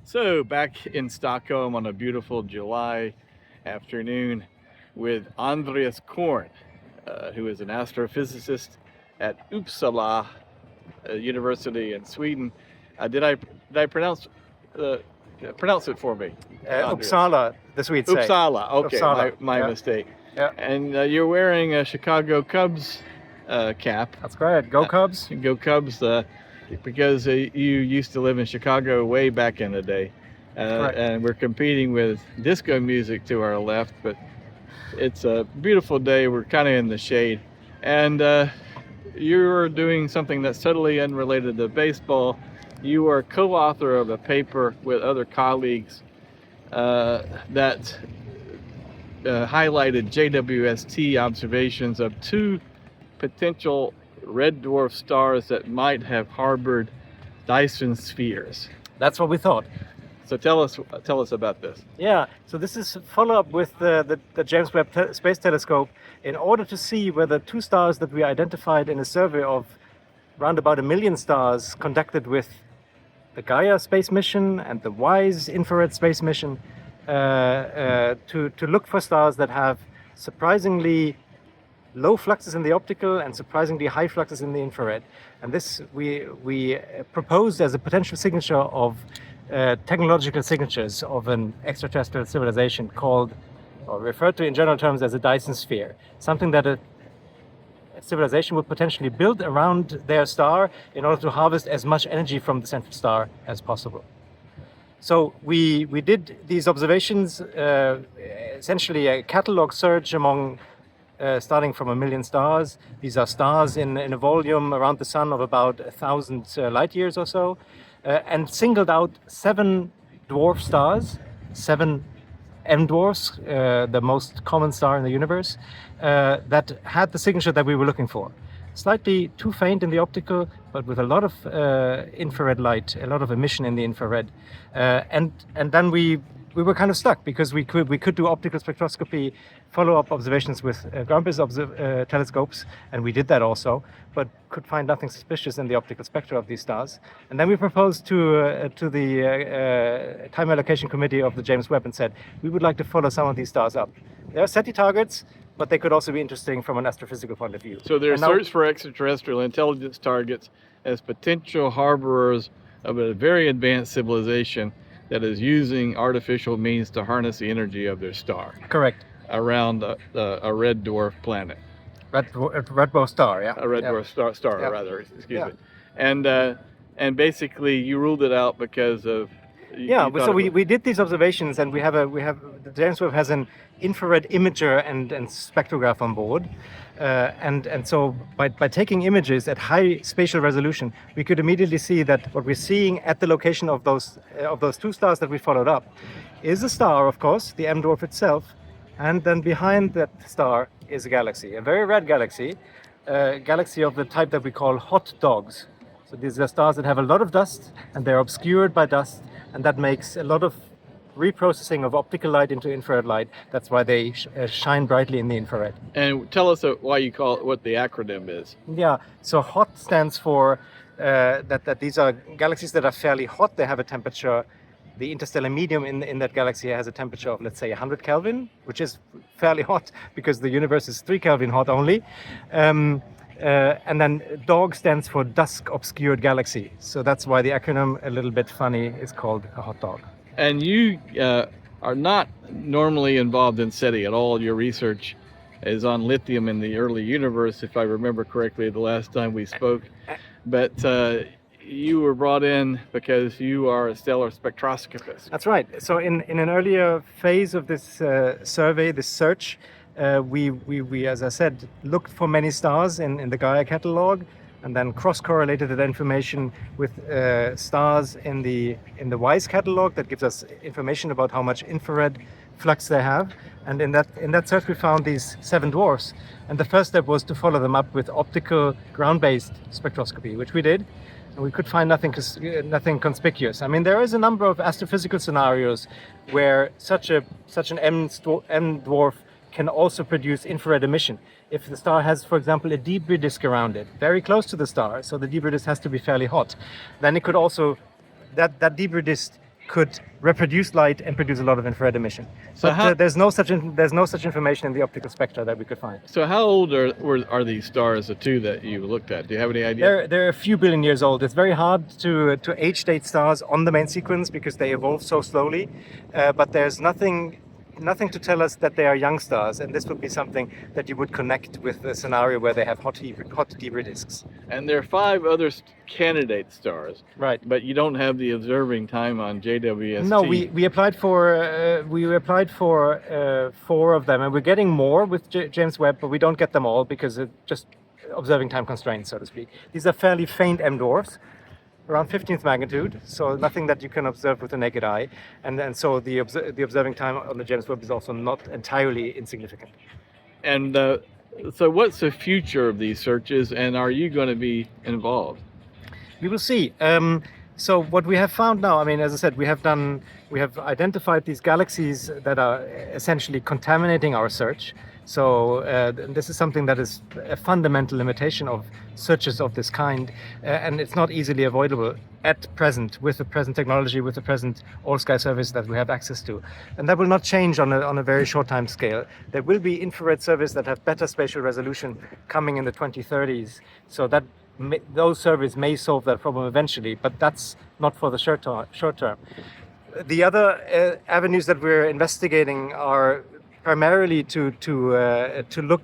So, back in Stockholm on a beautiful July afternoon with Andreas Korn, who is an astrophysicist at Uppsala University in Sweden. Did I uh, pronounce it for me, Andreas? Uppsala, the Swedes say. Uppsala. Okay, Uppsala. my Yeah. mistake. Yeah. And you're wearing a Chicago Cubs cap. That's correct. Go Cubs. Go Cubs, because you used to live in Chicago way back in the day. Correct. And we're competing with disco music to our left, but it's a beautiful day. We're kind of in the shade. And you're doing something that's totally unrelated to baseball. You are co-author of a paper with other colleagues that highlighted JWST observations of two potential red dwarf stars that might have harbored Dyson spheres. That's what we thought. So tell us about this. Yeah. So this is follow-up with the James Webb Space Telescope in order to see whether two stars that we identified in a survey of round about 1 million stars conducted with the Gaia space mission and the WISE infrared space mission to look for stars that have surprisingly low fluxes in the optical and surprisingly high fluxes in the infrared. And this we proposed as a potential signature of technological signatures of an extraterrestrial civilization called, or referred to in general terms as a Dyson sphere, something that a civilization would potentially build around their star in order to harvest as much energy from the central star as possible. So we did these observations, essentially a catalog search among starting from 1 million stars. These are stars in a volume around the sun of about 1,000 light years or so, and singled out 7 dwarf stars, 7 M dwarfs, the most common star in the universe, that had the signature that we were looking for. Slightly too faint in the optical, but with a lot of infrared light, a lot of emission in the infrared, and then we were kind of stuck because we could do optical spectroscopy, follow-up observations with ground-based telescopes, and we did that also, but could find nothing suspicious in the optical spectra of these stars. And then we proposed to the time allocation committee of the James Webb and said we would like to follow some of these stars up. They are SETI targets, but they could also be interesting from an astrophysical point of view. So they're search for extraterrestrial intelligence targets as potential harborers of a very advanced civilization that is using artificial means to harness the energy of their star. Correct. Around a red dwarf planet. Red dwarf star, yeah. A red dwarf star, yeah. rather, excuse me. And basically you ruled it out because of... So we did these observations, and we have the James Webb has an infrared imager and spectrograph on board, and so by taking images at high spatial resolution, we could immediately see that what we're seeing at the location of those two stars that we followed up is a star, of course, the M dwarf itself, and then behind that star is a galaxy, a very red galaxy, a galaxy of the type that we call hot dogs. So these are stars that have a lot of dust, and they're obscured by dust, and that makes a lot of reprocessing of optical light into infrared light. That's why they shine brightly in the infrared. And tell us why you call it, what the acronym is. Yeah, so HOT stands for that these are galaxies that are fairly hot. They have a temperature, the interstellar medium in that galaxy has a temperature of, let's say, 100 Kelvin, which is fairly hot because the universe is 3 Kelvin hot only. And then DOG stands for dusk obscured galaxy. So that's why the acronym, a little bit funny, is called a hot dog. And you are not normally involved in SETI at all. Your research is on lithium in the early universe, if I remember correctly, the last time we spoke. But you were brought in because you are a stellar spectroscopist. That's right. So in an earlier phase of this survey, this search, we, as I said, looked for many stars in the Gaia catalog, and then cross-correlated that information with stars in the WISE catalog that gives us information about how much infrared flux they have. And in that search we found these 7 dwarfs. And the first step was to follow them up with optical ground-based spectroscopy, which we did. And we could find nothing conspicuous. I mean, there is a number of astrophysical scenarios where such an M dwarf can also produce infrared emission. If the star has, for example, a debris disk around it, very close to the star, so the debris disk has to be fairly hot, then it could also, that debris disk could reproduce light and produce a lot of infrared emission. So But there's no such information in the optical spectra that we could find. So how old are these stars, the two that you looked at? Do you have any idea? They're a few billion years old. It's very hard to age date stars on the main sequence because they evolve so slowly. But there's nothing to tell us that they are young stars, and this would be something that you would connect with the scenario where they have hot Debris disks. And there are 5 other candidate stars, Right? but you don't have the observing time on JWST. No, we applied for 4 of them, and we're getting more with James Webb, but we don't get them all because it's just observing time constraints, so to speak. These are fairly faint M dwarfs, around 15th magnitude, so nothing that you can observe with the naked eye, and so the observing time on the James Webb is also not entirely insignificant. And so what's the future of these searches, and are you going to be involved? We will see. So what we have found now, I mean, as I said, we have identified these galaxies that are essentially contaminating our search. So this is something that is a fundamental limitation of searches of this kind, and it's not easily avoidable at present with the present technology, with the present all-sky service that we have access to. And that will not change on a very short time scale. There will be infrared service that have better spatial resolution coming in the 2030s. So that those surveys may solve that problem eventually, but that's not for the short term. The other avenues that we're investigating are primarily to look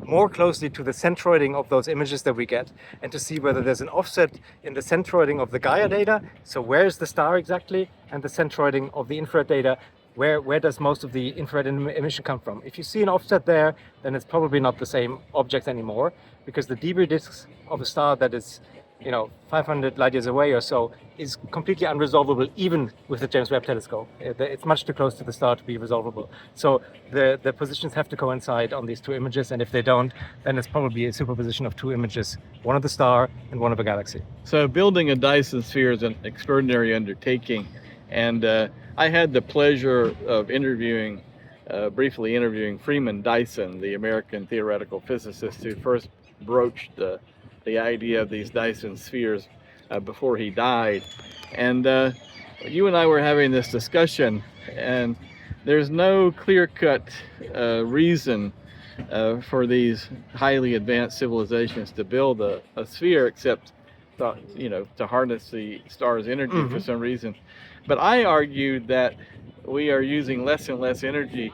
more closely to the centroiding of those images that we get, and to see whether there's an offset in the centroiding of the Gaia data. So where's the star exactly, and the centroiding of the infrared data. Where does most of the infrared emission come from? If you see an offset there, then it's probably not the same object anymore, because the debris disks of a star that is 500 light years away or so is completely unresolvable even with the James Webb telescope. It's much too close to the star to be resolvable. So the positions have to coincide on these 2 images, and if they don't, then it's probably a superposition of 2 images, one of the star and one of a galaxy. So building a Dyson sphere is an extraordinary undertaking, and I had the pleasure of briefly interviewing Freeman Dyson, the American theoretical physicist who first broached the idea of these Dyson spheres before he died. And you and I were having this discussion, and there's no clear-cut reason for these highly advanced civilizations to build a sphere except to harness the star's energy for some reason. But I argued that we are using less and less energy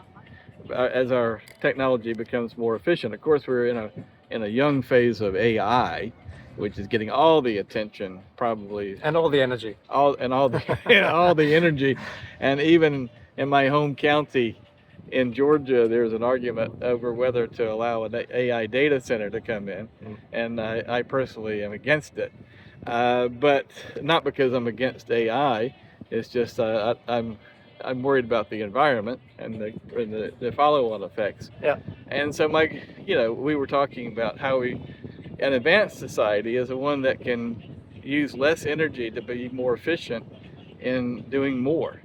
as our technology becomes more efficient. Of course, we're in a young phase of AI, which is getting all the attention, probably, and all the energy, all the energy. And even in my home county in Georgia, there's an argument over whether to allow an AI data center to come in, and I personally am against it. But not because I'm against AI. It's just I'm worried about the environment and the follow-on effects. Yeah. And so we were talking about how an advanced society is one that can use less energy to be more efficient in doing more.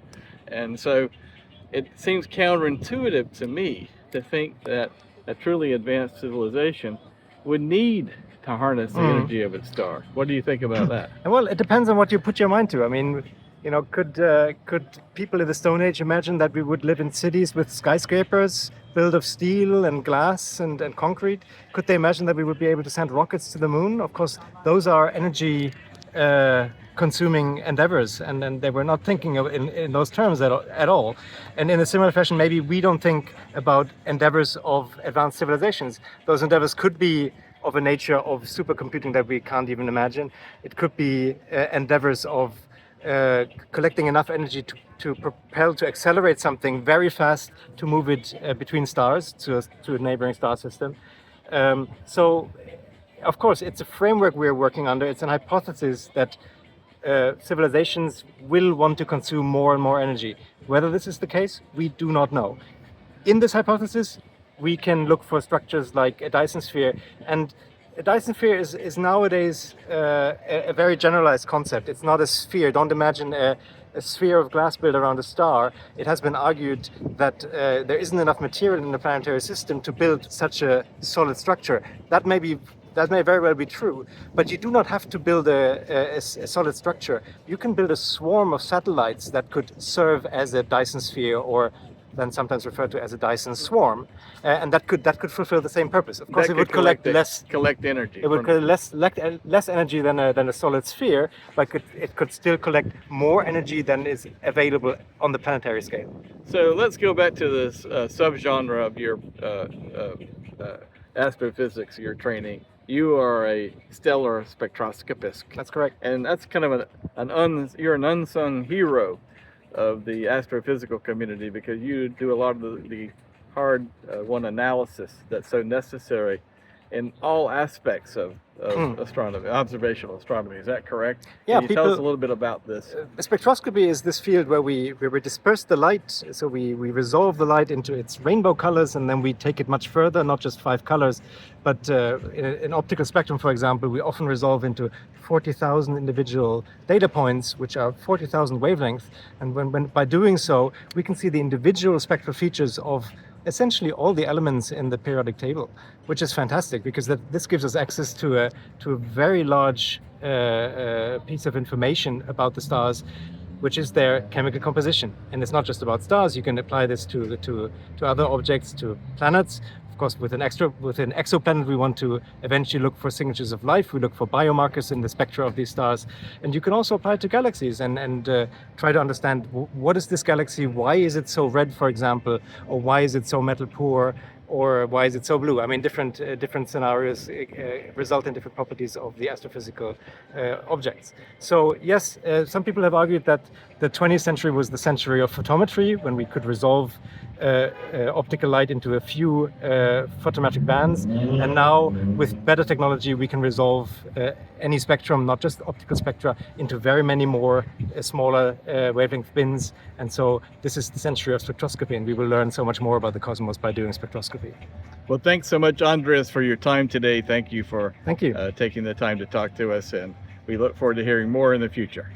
And so it seems counterintuitive to me to think that a truly advanced civilization would need to harness the energy of its star. What do you think about that? Well, it depends on what you put your mind to. I mean, could people in the Stone Age imagine that we would live in cities with skyscrapers built of steel and glass and concrete? Could they imagine that we would be able to send rockets to the moon? Of course, those are energy consuming endeavors, and they were not thinking of in those terms at all. And in a similar fashion, maybe we don't think about endeavors of advanced civilizations. Those endeavors could be of a nature of supercomputing that we can't even imagine. It could be endeavors of collecting enough energy to accelerate something very fast, to move it between stars to a neighboring star system. So, of course, it's a framework we're working under. It's an hypothesis that civilizations will want to consume more and more energy. Whether this is the case, we do not know. In this hypothesis, we can look for structures like a Dyson sphere, and a Dyson sphere is nowadays a very generalized concept. It's not a sphere. Don't imagine a sphere of glass built around a star. It has been argued that there isn't enough material in the planetary system to build such a solid structure. That may be that may very well be true, but you do not have to build a solid structure. You can build a swarm of satellites that could serve as a Dyson sphere, or then sometimes referred to as a Dyson swarm, and that could fulfill the same purpose. Of course, That it would could collect energy. It would collect less energy than a solid sphere, but it could still collect more energy than is available on the planetary scale. So let's go back to this subgenre of your astrophysics, your training. You are a stellar spectroscopist. That's correct. And that's kind of you're an unsung hero of the astrophysical community, because you do a lot of the hard won analysis that's so necessary in all aspects of astronomy, observational astronomy. Is that correct? Yeah. Can you tell us a little bit about this? Spectroscopy is this field where we disperse the light, so we resolve the light into its rainbow colors, and then we take it much further, not just 5 colors, but in optical spectrum, for example, we often resolve into 40,000 individual data points, which are 40,000 wavelengths, and when by doing so, we can see the individual spectral features of essentially all the elements in the periodic table, which is fantastic, because this gives us access to a very large piece of information about the stars, which is their chemical composition. And it's not just about stars. You can apply this to other objects, to planets. Of course, with an exoplanet, we want to eventually look for signatures of life. We look for biomarkers in the spectra of these stars. And you can also apply it to galaxies and try to understand what is this galaxy, why is it so red, for example, or why is it so metal poor, or why is it so blue? I mean, different scenarios result in different properties of the astrophysical objects. So yes, some people have argued that the 20th century was the century of photometry, when we could resolve optical light into a few photometric bands, and now with better technology we can resolve any spectrum, not just optical spectra, into very many more smaller wavelength bins. And so this is the century of spectroscopy, and we will learn so much more about the cosmos by doing spectroscopy. Well, thanks so much, Andreas, for your time today. Thank you for Thank you. taking the time to talk to us, and we look forward to hearing more in the future.